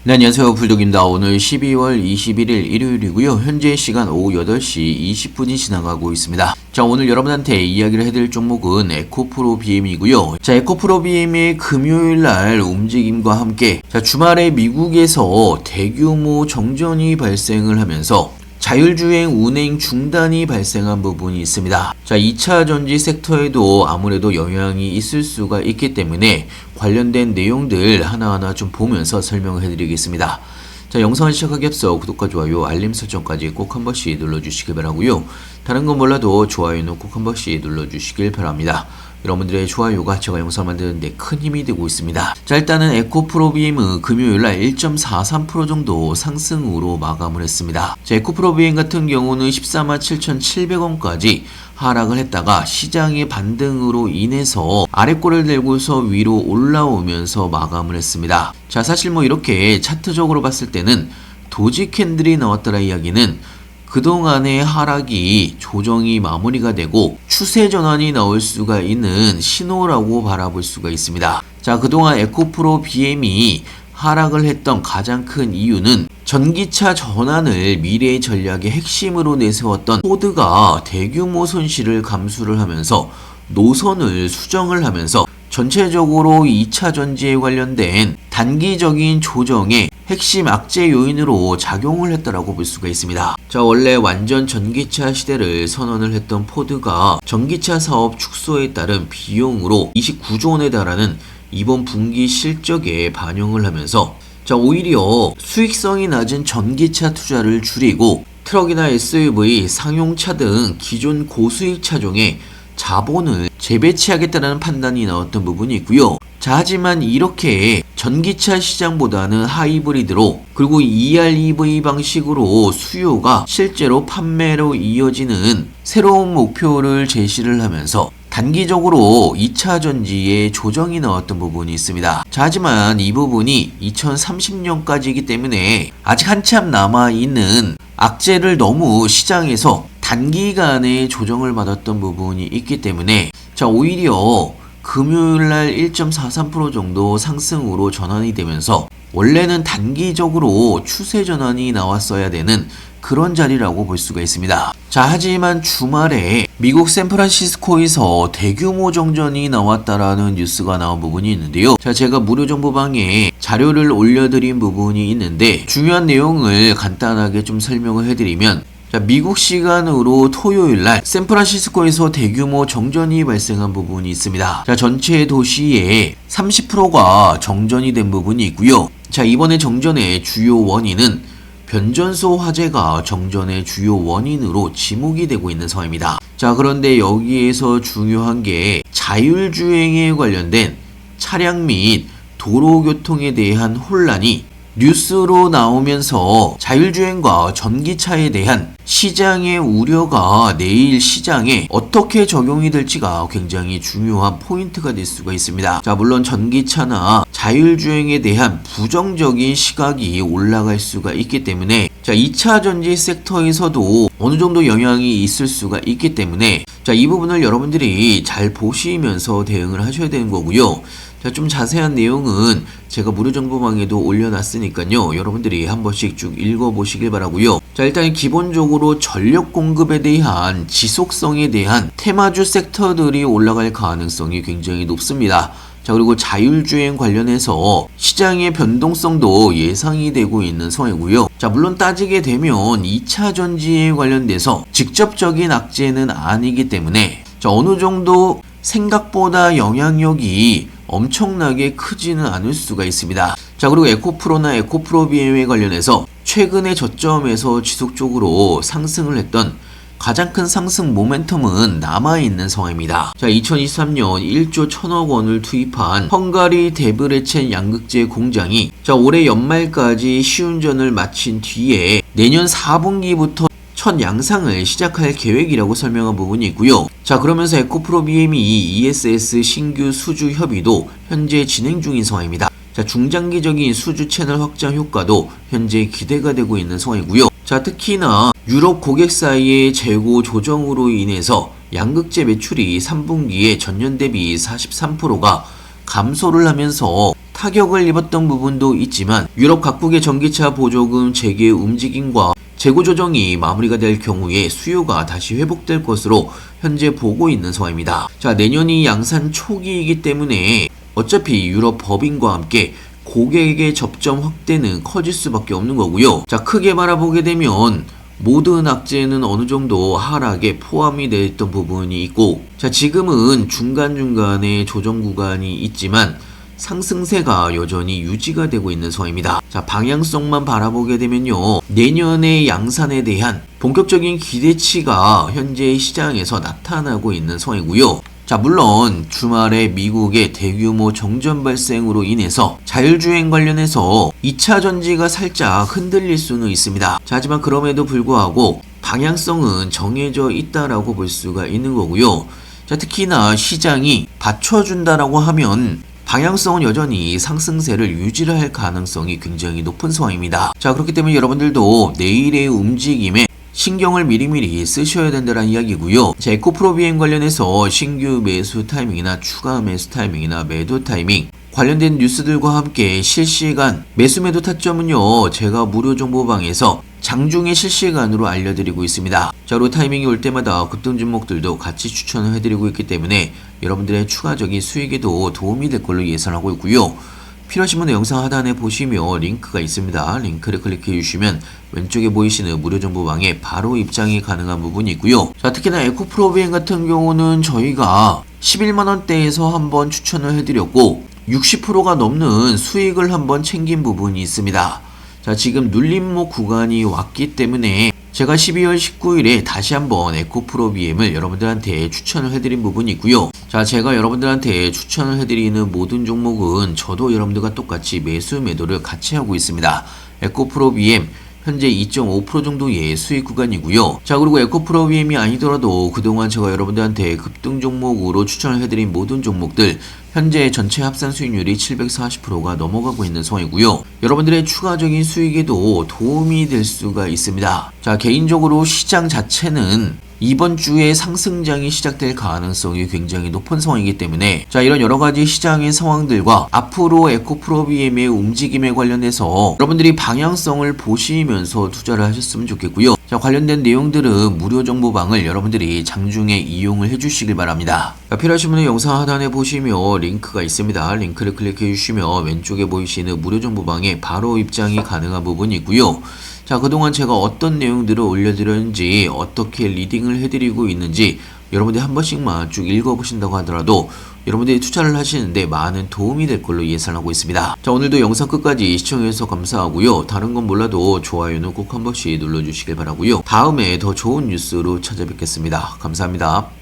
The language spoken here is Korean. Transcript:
네, 안녕하세요. 불독입니다. 오늘 12월 21일 일요일이고요. 현재 시간 오후 8시 20분이 지나가고 있습니다. 자, 오늘 여러분한테 이야기를 해드릴 종목은 에코프로 BM이고요. 자, 에코프로 BM의 금요일날 움직임과 함께 자, 주말에 미국에서 대규모 정전이 발생을 하면서 자율주행 운행 중단이 발생한 부분이 있습니다. 자, 2차 전지 섹터에도 아무래도 영향이 있을 수가 있기 때문에 관련된 내용들 하나하나 좀 보면서 설명을 해드리겠습니다. 자, 영상을 시작하기 앞서 구독과 좋아요, 알림 설정까지 꼭 한 번씩 눌러주시길 바라고요. 다른 건 몰라도 좋아요는 꼭 한 번씩 눌러주시길 바랍니다. 여러분들의 좋아요가 제가 영상 만드는데 큰 힘이 되고 있습니다. 자, 일단은 에코프로 BM은 금요일날 1.43% 정도 상승으로 마감을 했습니다. 자, 에코프로 BM 같은 경우는 147,700원까지 하락을 했다가 시장의 반등으로 인해서 아래꼬를 들고서 위로 올라오면서 마감을 했습니다. 자, 사실 이렇게 차트적으로 봤을 때는 도지 캔들이 나왔더라 이야기는 그동안의 하락이 조정이 마무리가 되고 추세 전환이 나올 수가 있는 신호라고 바라볼 수가 있습니다. 자, 그동안 에코프로 BM이 하락을 했던 가장 큰 이유는 전기차 전환을 미래의 전략의 핵심으로 내세웠던 포드가 대규모 손실을 감수를 하면서 노선을 수정을 하면서 전체적으로 2차 전지에 관련된 단기적인 조정에 핵심 악재 요인으로 작용을 했다라고 볼 수가 있습니다. 자, 원래 완전 전기차 시대를 선언을 했던 포드가 전기차 사업 축소에 따른 비용으로 29조 원에 달하는 이번 분기 실적에 반영을 하면서 자, 오히려 수익성이 낮은 전기차 투자를 줄이고 트럭이나 SUV, 상용차 등 기존 고수익 차종에 자본을 재배치하겠다는 판단이 나왔던 부분이 있고요. 자, 하지만 이렇게 전기차 시장보다는 하이브리드로 그리고 EREV 방식으로 수요가 실제로 판매로 이어지는 새로운 목표를 제시를 하면서 단기적으로 2차 전지에 조정이 나왔던 부분이 있습니다. 자, 하지만 이 부분이 2030년까지이기 때문에 아직 한참 남아있는 악재를 너무 시장에서 단기간에 조정을 받았던 부분이 있기 때문에 자, 오히려 금요일날 1.43% 정도 상승으로 전환이 되면서 원래는 단기적으로 추세 전환이 나왔어야 되는 그런 자리라고 볼 수가 있습니다. 자, 하지만 주말에 미국 샌프란시스코에서 대규모 정전이 나왔다라는 뉴스가 나온 부분이 있는데요. 자, 제가 무료 정보방에 자료를 올려드린 부분이 있는데 중요한 내용을 간단하게 좀 설명을 해드리면 자, 미국 시간으로 토요일날 샌프란시스코에서 대규모 정전이 발생한 부분이 있습니다. 자, 전체 도시의 30%가 정전이 된 부분이 있고요. 자, 이번에 정전의 주요 원인은 변전소 화재가 정전의 주요 원인으로 지목이 되고 있는 상황입니다. 자, 그런데 여기에서 중요한 게 자율주행에 관련된 차량 및 도로교통에 대한 혼란이 뉴스로 나오면서 자율주행과 전기차에 대한 시장의 우려가 내일 시장에 어떻게 적용이 될지가 굉장히 중요한 포인트가 될 수가 있습니다. 자, 물론 전기차나 자율주행에 대한 부정적인 시각이 올라갈 수가 있기 때문에 자, 2차 전지 섹터에서도 어느 정도 영향이 있을 수가 있기 때문에 자, 이 부분을 여러분들이 잘 보시면서 대응을 하셔야 되는 거고요. 자, 좀 자세한 내용은 제가 무료 정보방에도 올려놨으니까요. 여러분들이 한 번씩 쭉 읽어보시길 바라고요. 자, 일단 기본적으로 전력 공급에 대한 지속성에 대한 테마주 섹터들이 올라갈 가능성이 굉장히 높습니다. 자, 그리고 자율주행 관련해서 시장의 변동성도 예상이 되고 있는 상황이고요. 자, 물론 따지게 되면 2차 전지에 관련돼서 직접적인 악재는 아니기 때문에 자, 어느 정도 생각보다 영향력이 엄청나게 크지는 않을 수가 있습니다. 자, 그리고 에코프로나 에코프로 BM에 관련해서 최근의 저점에서 지속적으로 상승을 했던 가장 큰 상승 모멘텀은 남아있는 상황입니다. 자, 2023년 1조 1000억 원을 투입한 헝가리 데브레첸 양극재 공장이 자, 올해 연말까지 시운전을 마친 뒤에 내년 4분기부터 첫 양상을 시작할 계획이라고 설명한 부분이 있고요. 자, 그러면서 에코프로 BM이 ESS 신규 수주 협의도 현재 진행 중인 상황입니다. 자, 중장기적인 수주 채널 확장 효과도 현재 기대가 되고 있는 상황이고요. 자, 특히나 유럽 고객 사이의 재고 조정으로 인해서 양극재 매출이 3분기에 전년 대비 43%가 감소를 하면서 타격을 입었던 부분도 있지만 유럽 각국의 전기차 보조금 재개 움직임과 재고 조정이 마무리가 될 경우에 수요가 다시 회복될 것으로 현재 보고 있는 상황입니다. 자, 내년이 양산 초기이기 때문에 어차피 유럽 법인과 함께 고객의 접점 확대는 커질 수밖에 없는 거고요. 자, 크게 바라보게 되면 모든 악재는 어느 정도 하락에 포함이 되어 있던 부분이 있고, 자, 지금은 중간중간에 조정 구간이 있지만 상승세가 여전히 유지가 되고 있는 상황입니다. 자, 방향성만 바라보게 되면요, 내년의 양산에 대한 본격적인 기대치가 현재 시장에서 나타나고 있는 상황이고요. 자, 물론 주말에 미국의 대규모 정전 발생으로 인해서 자율주행 관련해서 2차 전지가 살짝 흔들릴 수는 있습니다. 자, 하지만 그럼에도 불구하고 방향성은 정해져 있다라고 볼 수가 있는 거고요. 자, 특히나 시장이 받쳐준다라고 하면 방향성은 여전히 상승세를 유지를 할 가능성이 굉장히 높은 상황입니다. 자, 그렇기 때문에 여러분들도 내일의 움직임에 신경을 미리미리 쓰셔야 된다는 이야기고요. 자, 에코프로 BM 관련해서 신규 매수 타이밍이나 추가 매수 타이밍이나 매도 타이밍 관련된 뉴스들과 함께 실시간 매수 매도 타점은요, 제가 무료 정보방에서 장중에 실시간으로 알려드리고 있습니다. 자, 그리고 타이밍이 올 때마다 급등 종목들도 같이 추천을 해드리고 있기 때문에 여러분들의 추가적인 수익에도 도움이 될 걸로 예상하고 있고요. 필요하신 분은 영상 하단에 보시면 링크가 있습니다. 링크를 클릭해 주시면 왼쪽에 보이시는 무료 정보방에 바로 입장이 가능한 부분이 있고요. 자, 특히나 에코프로 BM 같은 경우는 저희가 11만원대에서 한번 추천을 해드렸고 60%가 넘는 수익을 한번 챙긴 부분이 있습니다. 자, 지금 눌림목 구간이 왔기 때문에 제가 12월 19일에 다시 한번 에코프로 BM을 여러분들한테 추천을 해드린 부분이 있고요. 자, 제가 여러분들한테 추천을 해드리는 모든 종목은 저도 여러분들과 똑같이 매수 매도를 같이 하고 있습니다. 에코프로 BM 현재 2.5% 정도의 수익 구간이고요. 자, 그리고 에코프로 BM이 아니더라도 그동안 제가 여러분들한테 급등 종목으로 추천을 해드린 모든 종목들 현재 전체 합산 수익률이 740%가 넘어가고 있는 상황이고요. 여러분들의 추가적인 수익에도 도움이 될 수가 있습니다. 자, 개인적으로 시장 자체는 이번 주에 상승장이 시작될 가능성이 굉장히 높은 상황이기 때문에 자, 이런 여러가지 시장의 상황들과 앞으로 에코프로 BM의 움직임에 관련해서 여러분들이 방향성을 보시면서 투자를 하셨으면 좋겠고요. 자, 관련된 내용들은 무료 정보방을 여러분들이 장중에 이용을 해주시길 바랍니다. 자, 필요하신 분은 영상 하단에 보시면 링크가 있습니다. 링크를 클릭해 주시면 왼쪽에 보이시는 무료 정보방에 바로 입장이 가능한 부분이 있고요. 자, 그동안 제가 어떤 내용들을 올려드렸는지 어떻게 리딩을 해드리고 있는지 여러분들이 한 번씩만 쭉 읽어보신다고 하더라도 여러분들이 투자를 하시는데 많은 도움이 될 걸로 예상하고 있습니다. 자, 오늘도 영상 끝까지 시청해주셔서 감사하고요. 다른 건 몰라도 좋아요는 꼭 한 번씩 눌러주시길 바라고요. 다음에 더 좋은 뉴스로 찾아뵙겠습니다. 감사합니다.